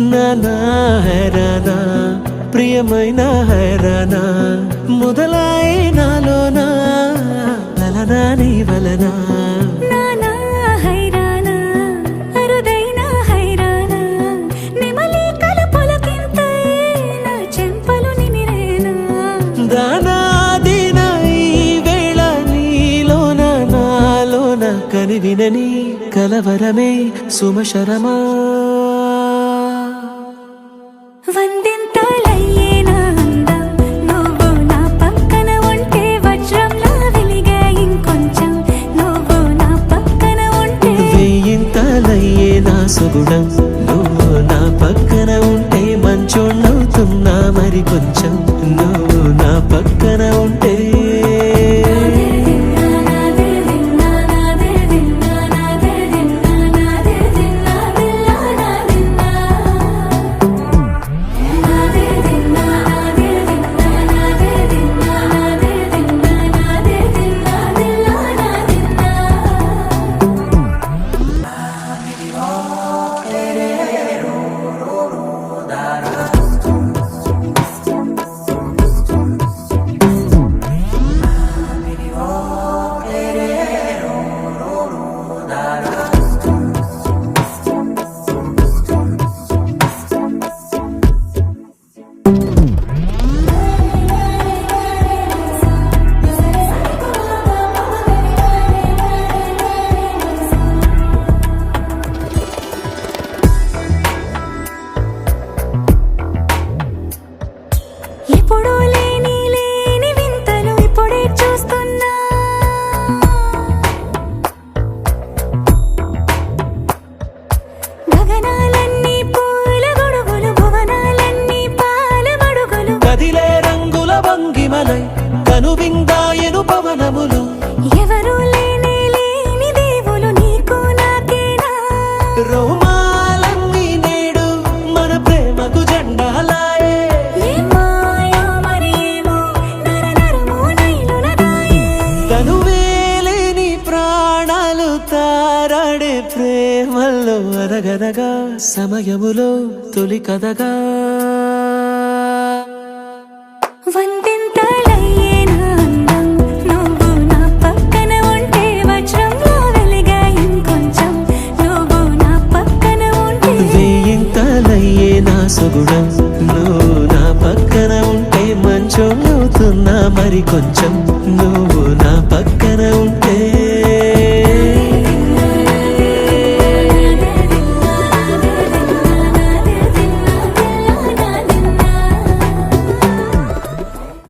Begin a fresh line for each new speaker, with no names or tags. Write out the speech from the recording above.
నానా హైరానా ప్రియమైన హైరానా మొదలాయి నాలోనా లలనా నీ వలనా
నానా హైరానా అరుదైన హైరానా నిమలి కలుపులకింతై నా చెంపలు నిమిరేనా
దానా దినా ఈ వేళ నీలోన నాలోన కనివినని కలవరమే సుమశరమా
వందింతలయ్యేనా అందం నువ్వు నా పక్కన ఉంటే వజ్రంలా వెలిగే ఇంకొంచెం నువ్వు నా పక్కన ఉంటే
వెయ్యింతలయ్యే నా సుగుణం నువ్వు నా పక్కన ఉంటే మంచోణ్ణవుతున్నా మరి కొంచెం నువ్వు నా పక్కన ఉంటే
ఎప్పుడూ లేని వింతలు ఇప్పుడే చూస్తున్నా గగనాలన్నీ పూల గొడుగులు భువనాలన్నీ పాల మడుగులు
కదిలే రంగుల భంగిమలై కనువిందాయను పవనములు
ఎవరూ లేని దేవులు నీకు నాకేనా
రోమాలన్నీ నేడు మన ప్రేమకు జెండాలాయే
ఏ మాయో మరి ఏమో నరనరమో నైలునగాయే
తనువేలేని ప్రాణాలు తారాడే ప్రేమల్లో అరగరగా సమయములో తొలి కథగా
వందింతలయ్యేనా అందం నువ్వు నా పక్కన ఉంటే వజ్రంలా వెలిగే ఇంకొంచెం నువ్వు నా పక్కన ఉంటే
వెయ్యింతలయ్యే నా సుగుణం నువ్వు నా పక్కన ఉంటే మంచోణ్ణవుతున్నా మరి కొంచెం నువ్వు నా పక్కన